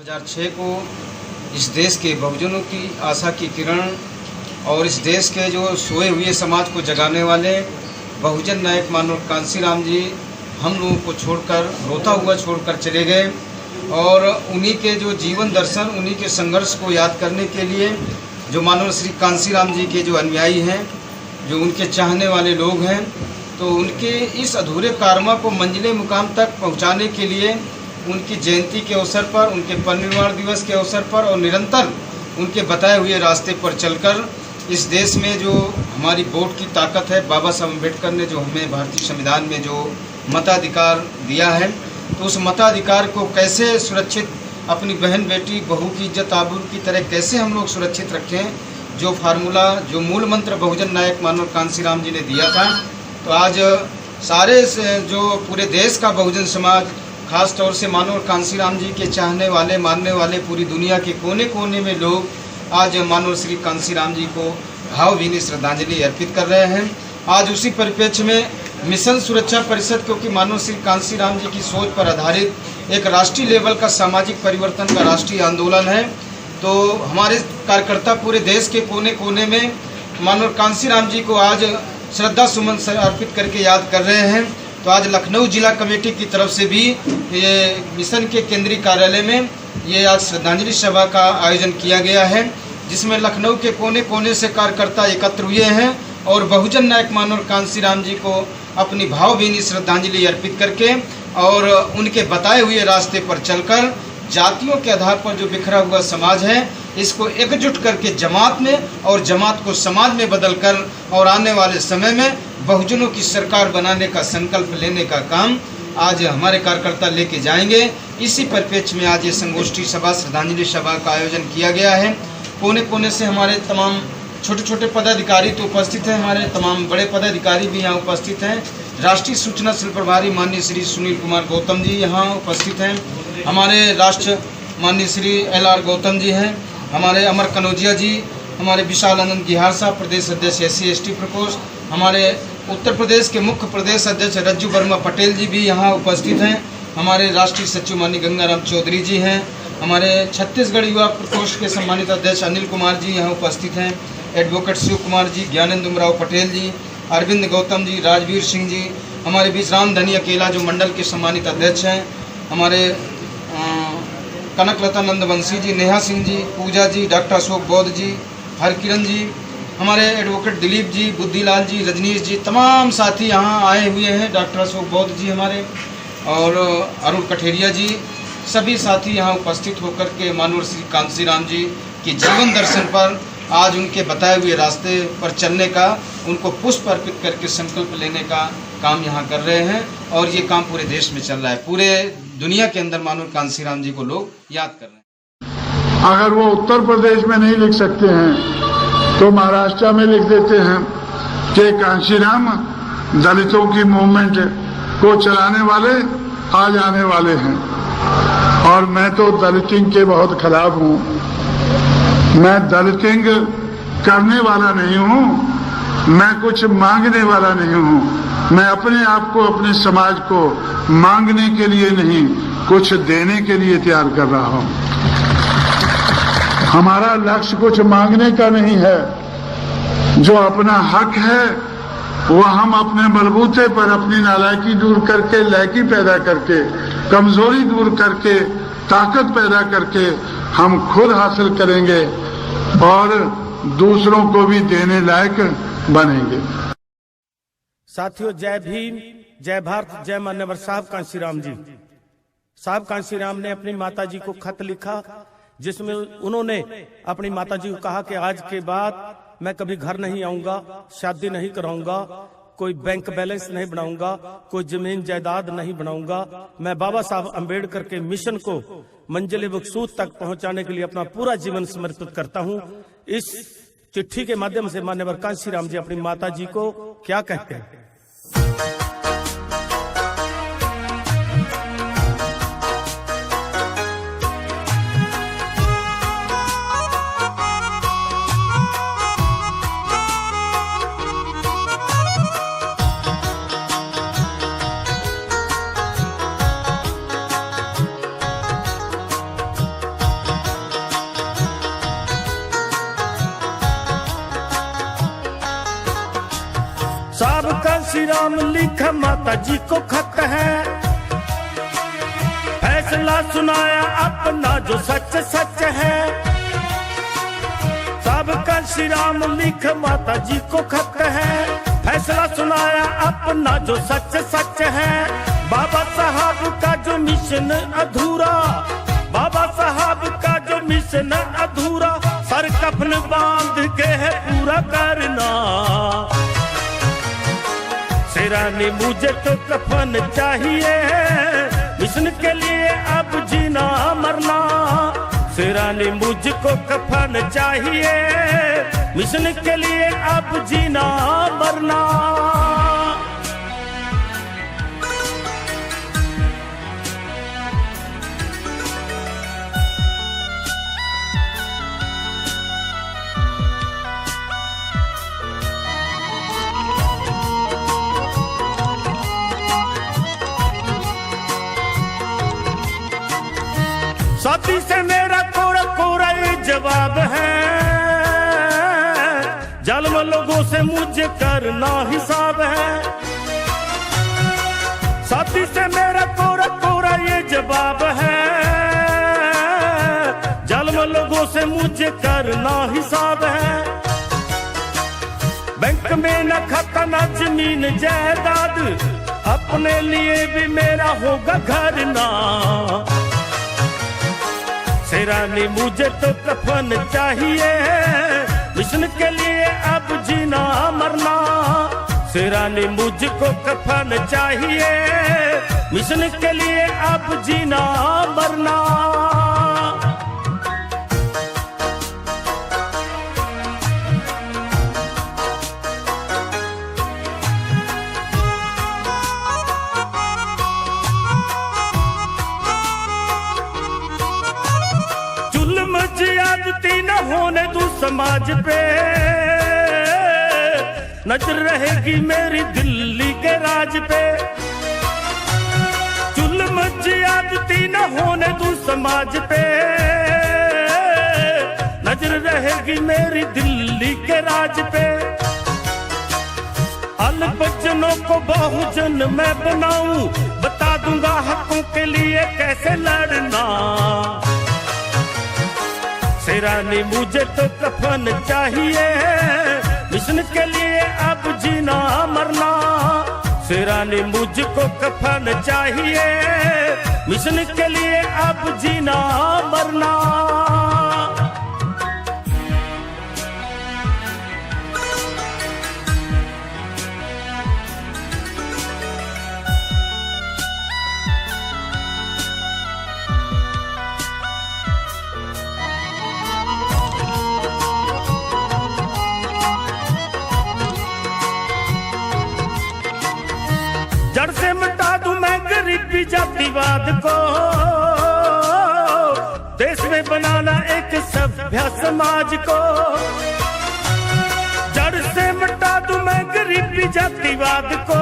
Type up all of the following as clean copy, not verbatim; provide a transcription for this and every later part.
2006 को इस देश के बहुजनों की आशा की किरण और इस देश के जो सोए हुए समाज को जगाने वाले बहुजन नायक मानव कांशीराम जी हम लोगों को छोड़कर, रोता हुआ छोड़कर चले गए। और उन्हीं के जो जीवन दर्शन, उन्हीं के संघर्ष को याद करने के लिए जो मानव श्री कांशीराम जी के जो अनुयायी हैं, जो उनके चाहने वाले लोग हैं, तो उनके इस अधूरे कारनामा को मंजिले मुकाम तक पहुंचाने के लिए उनकी जयंती के अवसर पर, उनके परिनिर्वाण दिवस के अवसर पर और निरंतर उनके बताए हुए रास्ते पर चलकर इस देश में जो हमारी वोट की ताकत है, बाबा साहब अम्बेडकर ने जो हमें भारतीय संविधान में जो मताधिकार दिया है, तो उस मताधिकार को कैसे सुरक्षित, अपनी बहन बेटी बहू की इज्जत आबरू की तरह कैसे हम लोग सुरक्षित रखें, जो फार्मूला, जो मूल मंत्र बहुजन नायक मानव कांशीराम जी ने दिया था। तो आज सारे जो पूरे देश का बहुजन समाज, खास तौर से मानव कांशीराम जी के चाहने वाले, मानने वाले पूरी दुनिया के कोने कोने में लोग आज मानव श्री कांशीराम जी को भावभीनी श्रद्धांजलि अर्पित कर रहे हैं। आज उसी परिप्रेक्ष्य में मिशन सुरक्षा परिषद, क्योंकि मानव श्री कांशीराम जी की सोच पर आधारित एक राष्ट्रीय लेवल का सामाजिक परिवर्तन का राष्ट्रीय आंदोलन है, तो हमारे कार्यकर्ता पूरे देश के कोने कोने में मानव कांशीराम जी को आज श्रद्धा सुमन से अर्पित करके याद कर रहे हैं। तो आज लखनऊ जिला कमेटी की तरफ से भी ये मिशन के केंद्रीय कार्यालय में ये आज श्रद्धांजलि सभा का आयोजन किया गया है, जिसमें लखनऊ के कोने कोने से कार्यकर्ता एकत्र हुए हैं और बहुजन नायक मानव कांशीराम जी को अपनी भावभीनी श्रद्धांजलि अर्पित करके और उनके बताए हुए रास्ते पर चलकर जातियों के आधार पर जो बिखरा हुआ समाज है, इसको एकजुट करके जमात में और जमात को समाज में बदलकर और आने वाले समय में बहुजनों की सरकार बनाने का संकल्प लेने का काम आज हमारे कार्यकर्ता लेके जाएंगे। इसी परिप्रेक्ष्य में आज ये संगोष्ठी सभा, श्रद्धांजलि सभा का आयोजन किया गया है। कोने कोने से हमारे तमाम छोटे छोटे पदाधिकारी तो उपस्थित हैं, हमारे तमाम बड़े पदाधिकारी भी यहाँ उपस्थित हैं। राष्ट्रीय सूचना सेल प्रभारी माननीय श्री सुनील कुमार गौतम जी यहाँ उपस्थित हैं। हमारे राष्ट्र माननीय श्री LR गौतम जी हैं। हमारे अमर कनौजिया जी, हमारे विशाल आनंद गिहार साहब, प्रदेश अध्यक्ष SC/ST प्रकोष्ठ, हमारे उत्तर प्रदेश के मुख्य प्रदेश अध्यक्ष रज्जू वर्मा पटेल जी भी यहाँ उपस्थित हैं। हमारे राष्ट्रीय सचिव माननीय गंगाराम चौधरी जी हैं। हमारे छत्तीसगढ़ युवा प्रकोष्ठ के सम्मानित अध्यक्ष अनिल कुमार जी यहाँ उपस्थित हैं। एडवोकेट शिव कुमार जी, ज्ञानेंद्र उमराव पटेल जी, अरविंद गौतम जी, राजवीर सिंह जी, हमारे बीच राम धनी अकेला जो मंडल के सम्मानित अध्यक्ष हैं, हमारे कनकलता नंदवंशी जी, नेहा सिंह जी, पूजा जी, डॉक्टर अशोक बौद्ध जी, हरकिरण जी, हमारे एडवोकेट दिलीप जी, बुद्धिलाल जी, रजनीश जी, तमाम साथी यहाँ आए हुए हैं। डॉक्टर अशोक बौद्ध जी हमारे और अरुण कठेरिया जी, सभी साथी यहाँ उपस्थित होकर के मानव श्री कांशीराम जी के जीवन दर्शन पर, आज उनके बताए हुए रास्ते पर चलने का, उनको पुष्प अर्पित करके संकल्प लेने का काम यहाँ कर रहे हैं। और ये काम पूरे देश में चल रहा है, पूरे दुनिया के अंदर मानव कांशीराम जी को लोग याद कर रहे हैं। अगर वो उत्तर प्रदेश में नहीं लिख सकते हैं तो महाराष्ट्र में लिख देते हैं कि कांशीराम दलितों की मूवमेंट को चलाने वाले आज आने वाले हैं। और मैं तो दलितिंग के बहुत खिलाफ हूँ। मैं दलितिंग करने वाला नहीं हूँ, मैं कुछ मांगने वाला नहीं हूँ। मैं अपने आप को, अपने समाज को मांगने के लिए नहीं, कुछ देने के लिए तैयार कर रहा हूँ। हमारा लक्ष्य कुछ मांगने का नहीं है। जो अपना हक है वो हम अपने बलबूते पर अपनी नालायकी दूर करके, लायकी पैदा करके, कमजोरी दूर करके, ताकत पैदा करके हम खुद हासिल करेंगे और दूसरों को भी देने लायक बनेंगे। साथियों, जय भीम, जय भारत, जय मान्यवर साहब कांशीराम जी। साहब कांशीराम ने अपनी माताजी को खत लिखा, जिसमें उन्होंने अपनी माताजी को कहा कि आज के बाद मैं कभी घर नहीं आऊंगा, शादी नहीं कराऊंगा, कोई बैंक बैलेंस नहीं बनाऊंगा, कोई जमीन जायदाद नहीं बनाऊंगा। मैं बाबा साहब अम्बेडकर के मिशन को मंजिल मकसूद तक पहुंचाने के लिए अपना पूरा जीवन समर्पित करता हूं। इस चिट्ठी के माध्यम से मान्यवर कांशीराम जी अपनी माताजी को क्या कहते हैं? कांशी राम लिखा माता जी को खत है, फैसला सुनाया अपना जो सच सच है। साहब कांशी राम लिखा माता जी को खत है, फैसला सुनाया अपना जो सच सच है। बाबा साहब का जो मिशन अधूरा, बाबा साहब का जो मिशन अधूरा, सर कफन बांध के है पूरा करना। शेरानी मुझे तो कफन चाहिए, मिशन के लिए अब जीना मरना। शेरानी मुझको कफन चाहिए, मिशन के लिए अब जीना मरना। साथी से मेरा कोरा कोरा ये जवाब है, जालिम लोगों से मुझे करना हिसाब है। साथी से मेरा कोरा कोरा ये जवाब है, जालिम लोगों से मुझे करना हिसाब है। बैंक में न खाता न जमीन जायदाद, अपने लिए भी मेरा होगा घर ना। शेरानी मुझे तो कफन चाहिए, मिशन के लिए अब जीना मरना। शेरानी मुझको कफन चाहिए, मिशन के लिए अब जीना मरना। ज्यादती न होने दूं समाज पे, नजर रहेगी मेरी दिल्ली के राज पे। जुल्म ज्यादती न होने दूं समाज पे, नजर रहेगी मेरी दिल्ली के राज पे। अल्पजनों को बहुजन मैं बनाऊं, बता दूंगा हकों के लिए कैसे लड़ना। शेरानी मुझे तो कफन चाहिए, मिशन के लिए अब जीना मरना। शेरानी मुझको कफन चाहिए, मिशन के लिए अब जीना मरना। जड़ से मिटा दूं मैं गरीबी जातिवाद को, देश में बनाना एक सभ्य समाज को। जड़ से मिटा दूं मैं गरीबी जातिवाद को,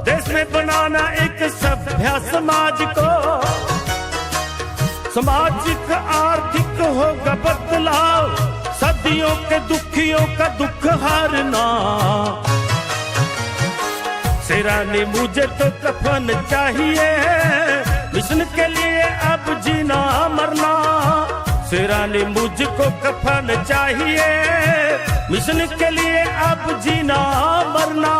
देश में बनाना एक सभ्य समाज को। सामाजिक आर्थिक होगा बदलाव, सदियों के दुखियों का दुख हारना। शेरानी मुझे तो कफन चाहिए, मिशन के लिए अब जीना मरना। शेरानी मुझको कफन चाहिए, मिशन के लिए अब जीना मरना।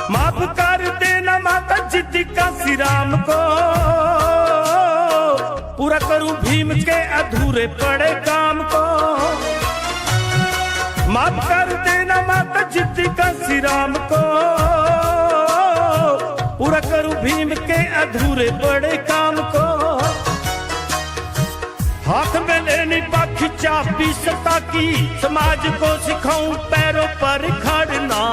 माफ कर देना माता जिद्दी कांशी राम को, पूरा करूं भीम के अधूरे पड़े काम को। माफ कर देना माता जिद्दी कांशी राम को, पूरा करूं भीम के अधूरे पड़े काम को। हाथ में लेनी पाखी चाबी सत्ता की, समाज को सिखाऊं पैरों पर खड़ना।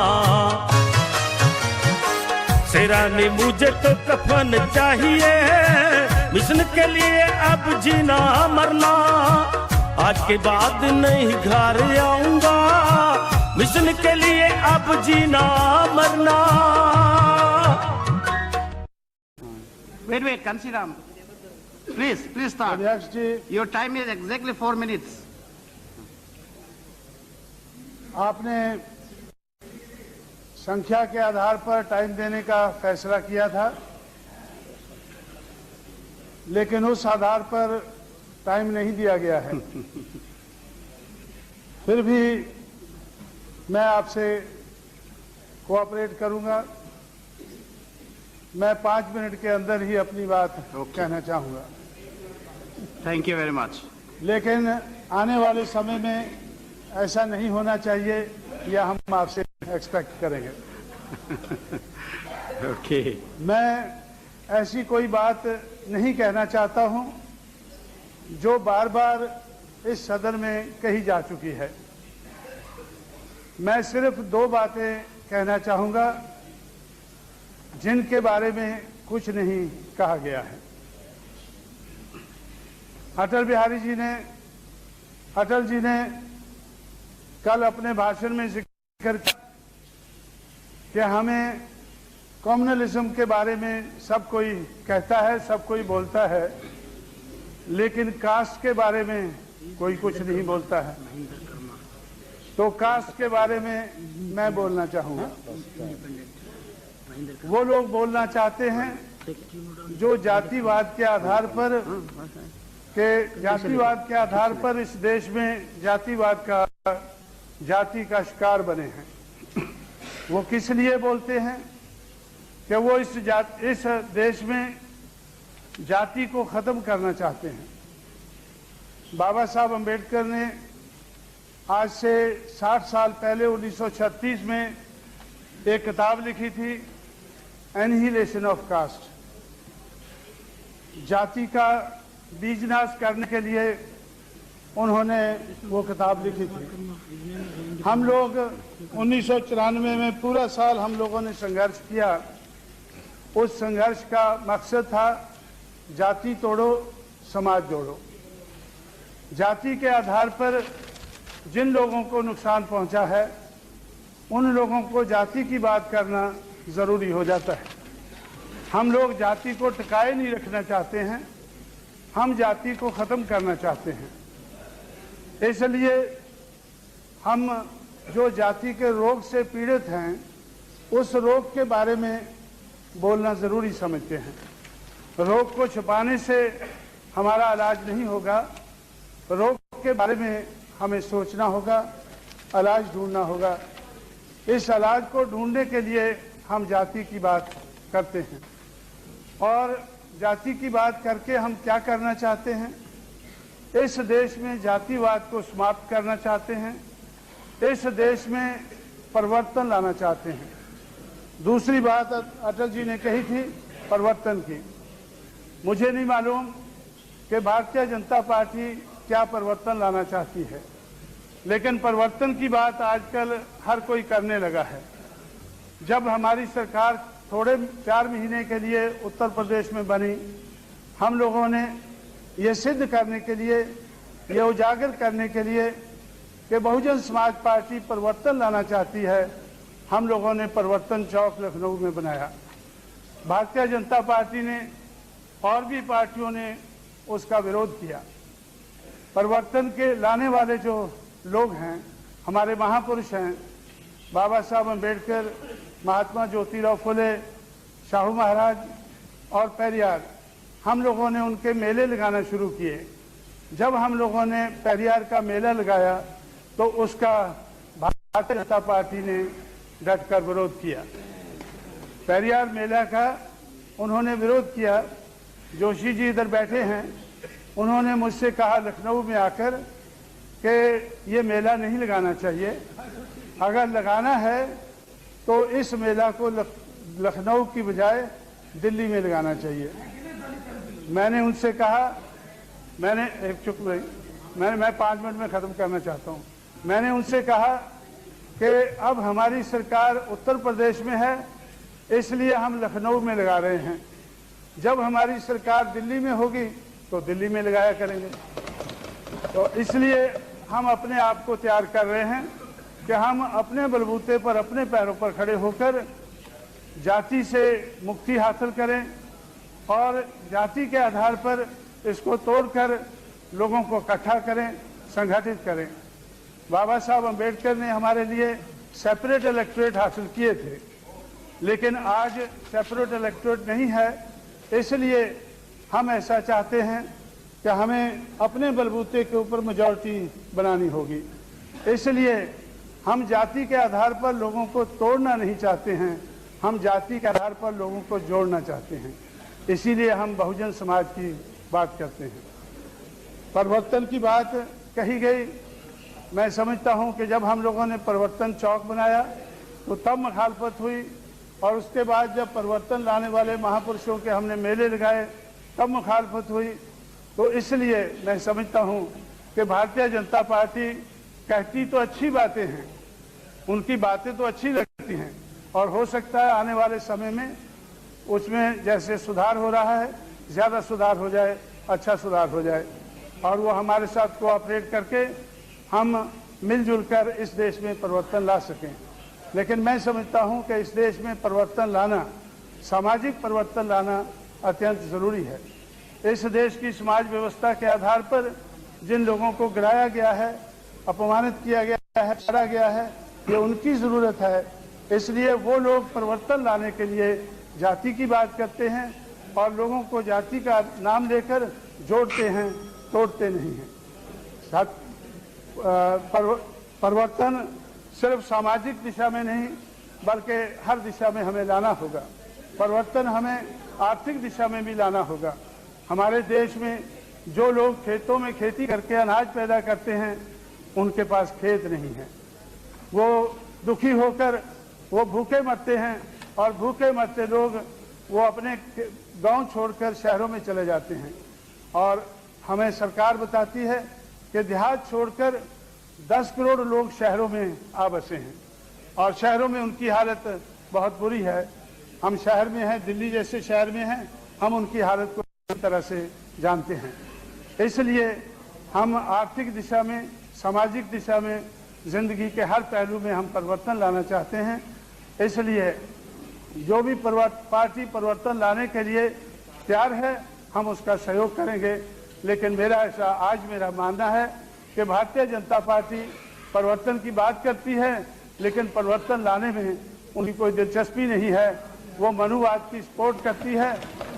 शेरानी मुझे तो कफन चाहिए, मिशन के लिए अब जीना मरना। आज के बाद नहीं घर आऊंगा, मिशन के लिए अब जीना मरना। Wait, Kansiram. Please start. अध्यक्ष जी, Your time is exactly 4 minutes. आपने संख्या के आधार पर टाइम देने का फैसला किया था, लेकिन उस आधार पर टाइम नहीं दिया गया है। फिर भी मैं आपसे कोऑपरेट करूंगा। मैं 5 मिनट के अंदर ही अपनी बात कहना चाहूंगा, Thank you very much. लेकिन आने वाले समय में ऐसा नहीं होना चाहिए या हम आपसे एक्सपेक्ट करेंगे। Okay. मैं ऐसी कोई बात नहीं कहना चाहता हूं जो बार बार इस सदन में कही जा चुकी है। मैं सिर्फ 2 बातें कहना चाहूंगा जिनके बारे में कुछ नहीं कहा गया है। अटल जी ने कल अपने भाषण में जिक्र किया कि हमें कम्युनलिज्म के बारे में सब कोई कहता है, सब कोई बोलता है, लेकिन कास्ट के बारे में कोई कुछ नहीं बोलता है। तो कास्ट के बारे में मैं बोलना चाहूंगा। वो लोग बोलना चाहते हैं जो जातिवाद के आधार पर इस देश में जाति का शिकार बने हैं। वो किस लिए बोलते हैं कि वो इस देश में जाति को खत्म करना चाहते हैं। बाबा साहब अंबेडकर ने आज से 60 साल पहले 1936 में एक किताब लिखी थी, एनिहिलेशन ऑफ कास्ट। जाति का बीजनाश करने के लिए उन्होंने वो किताब लिखी थी। हम लोग 1994 में पूरा साल हम लोगों ने संघर्ष किया। उस संघर्ष का मकसद था जाति तोड़ो, समाज जोड़ो। जाति के आधार पर जिन लोगों को नुकसान पहुंचा है उन लोगों को जाति की बात करना जरूरी हो जाता है। हम लोग जाति को टिकाए नहीं रखना चाहते हैं, हम जाति को खत्म करना चाहते हैं। इसलिए हम जो जाति के रोग से पीड़ित हैं उस रोग के बारे में बोलना जरूरी समझते हैं। रोग को छुपाने से हमारा इलाज नहीं होगा, रोग के बारे में हमें सोचना होगा, इलाज ढूंढना होगा। इस इलाज को ढूंढने के लिए हम जाति की बात करते हैं। और जाति की बात करके हम क्या करना चाहते हैं? इस देश में जातिवाद को समाप्त करना चाहते हैं, इस देश में परिवर्तन लाना चाहते हैं। दूसरी बात अटल जी ने कही थी परिवर्तन की। मुझे नहीं मालूम कि भारतीय जनता पार्टी क्या परिवर्तन लाना चाहती है, लेकिन परिवर्तन की बात आजकल हर कोई करने लगा है। जब हमारी सरकार थोड़े 4 महीने के लिए उत्तर प्रदेश में बनी, हम लोगों ने ये सिद्ध करने के लिए, ये उजागर करने के लिए कि बहुजन समाज पार्टी परिवर्तन लाना चाहती है, हम लोगों ने परिवर्तन चौक लखनऊ में बनाया। भारतीय जनता पार्टी ने और भी पार्टियों ने उसका विरोध किया। परिवर्तन के लाने वाले जो लोग हैं, हमारे महापुरुष हैं, बाबा साहब अंबेडकर, महात्मा ज्योतिराव फुले, शाहू महाराज और पेरियार, हम लोगों ने उनके मेले लगाना शुरू किए। जब हम लोगों ने पेरियार का मेला लगाया तो उसका भारतीय जनता पार्टी ने डटकर विरोध किया। पेरियार मेला का उन्होंने विरोध किया। जोशी जी इधर बैठे हैं, उन्होंने मुझसे कहा लखनऊ में आकर कि ये मेला नहीं लगाना चाहिए, अगर लगाना है तो इस मेला को लखनऊ की बजाय दिल्ली में लगाना चाहिए। मैंने उनसे कहा, मैं 5 मिनट में ख़त्म करना चाहता हूँ। मैंने उनसे कहा कि अब हमारी सरकार उत्तर प्रदेश में है, इसलिए हम लखनऊ में लगा रहे हैं। जब हमारी सरकार दिल्ली में होगी तो दिल्ली में लगाया करेंगे। तो इसलिए हम अपने आप को तैयार कर रहे हैं कि हम अपने बलबूते पर अपने पैरों पर खड़े होकर जाति से मुक्ति हासिल करें और जाति के आधार पर इसको तोड़कर लोगों को इकट्ठा करें, संगठित करें। बाबा साहब अम्बेडकर ने हमारे लिए सेपरेट इलेक्टोरेट हासिल किए थे, लेकिन आज सेपरेट इलेक्टोरेट नहीं है। इसलिए हम ऐसा चाहते हैं कि हमें अपने बलबूते के ऊपर मेजॉरिटी बनानी होगी। इसलिए हम जाति के आधार पर लोगों को तोड़ना नहीं चाहते हैं, हम जाति के आधार पर लोगों को जोड़ना चाहते हैं। इसीलिए हम बहुजन समाज की बात करते हैं। परिवर्तन की बात कही गई। मैं समझता हूं कि जब हम लोगों ने परिवर्तन चौक बनाया तो तब मुखालफत हुई, और उसके बाद जब परिवर्तन लाने वाले महापुरुषों के हमने मेले लगाए तब मुखालफत हुई। तो इसलिए मैं समझता हूं कि भारतीय जनता पार्टी कहती तो अच्छी बातें हैं, उनकी बातें तो अच्छी लगती हैं, और हो सकता है आने वाले समय में उसमें जैसे सुधार हो रहा है ज़्यादा सुधार हो जाए, अच्छा सुधार हो जाए, और वो हमारे साथ कोऑपरेट करके हम मिलजुल कर इस देश में परिवर्तन ला सकें। लेकिन मैं समझता हूं कि इस देश में परिवर्तन लाना, सामाजिक परिवर्तन लाना अत्यंत ज़रूरी है। इस देश की समाज व्यवस्था के आधार पर जिन लोगों को गिराया गया है, अपमानित किया गया है, मारा गया है, ये उनकी ज़रूरत है। इसलिए वो लोग परिवर्तन लाने के लिए जाति की बात करते हैं और लोगों को जाति का नाम लेकर जोड़ते हैं, तोड़ते नहीं हैं। परिवर्तन सिर्फ सामाजिक दिशा में नहीं बल्कि हर दिशा में हमें लाना होगा। परिवर्तन हमें आर्थिक दिशा में भी लाना होगा। हमारे देश में जो लोग खेतों में खेती करके अनाज पैदा करते हैं उनके पास खेत नहीं है, वो दुखी होकर वो भूखे मरते हैं, और भूखे मरते लोग वो अपने गांव छोड़कर शहरों में चले जाते हैं। और हमें सरकार बताती है कि देहात छोड़कर 10 करोड़ लोग शहरों में आ बसे हैं, और शहरों में उनकी हालत बहुत बुरी है। हम शहर में हैं, दिल्ली जैसे शहर में हैं, हम उनकी हालत को पूरी तरह से जानते हैं। इसलिए हम आर्थिक दिशा में, सामाजिक दिशा में, जिंदगी के हर पहलू में हम परिवर्तन लाना चाहते हैं। इसलिए जो भी पार्टी परिवर्तन लाने के लिए तैयार है हम उसका सहयोग करेंगे। लेकिन मेरा मानना है कि भारतीय जनता पार्टी परिवर्तन की बात करती है लेकिन परिवर्तन लाने में उनकी कोई दिलचस्पी नहीं है। वो मनुवाद की सपोर्ट करती है,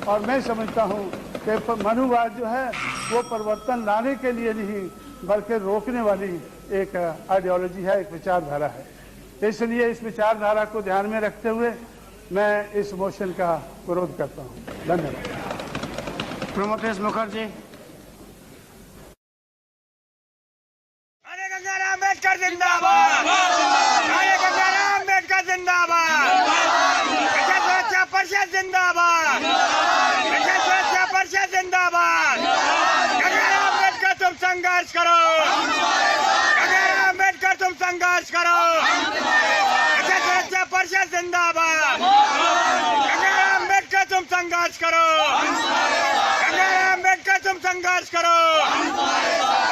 और मैं समझता हूँ कि मनुवाद जो है वो परिवर्तन लाने के लिए नहीं बल्कि रोकने वाली एक आइडियोलॉजी है, एक विचारधारा है। इसलिए इस विचारधारा को ध्यान में रखते हुए मैं इस मोशन का विरोध करता हूँ। धन्यवाद। Promotesh Mukherjee. अम्बेडकर जिंदाबाद, अम्बेडकर जिंदाबाद, सुरक्षा परिषद जिंदाबाद, सुरक्षा परिषद जिंदाबाद। अम्बेडकर तुम संघर्ष करो, अम्बेडकर तुम संघर्ष करो, सुरक्षा परिषद जिंदाबाद। अम्बेडकर तुम संघर्ष करो, अम्बेडकर तुम संघर्ष करो।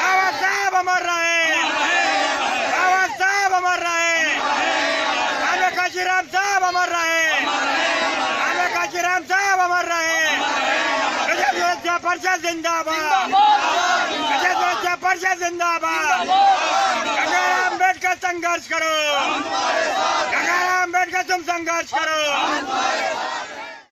बाबा साहब अमर रहे, बाबा साहब अमर रहे, काशीराम साहब अमर रहे, काशीराम साहब अमर रहे। सुरक्षा परिषद जिंदाबाद, सुरक्षा परिषद जिंदाबाद। अम्बेडकर संघर्ष करो, अम्बेडकर तुम संघर्ष करो।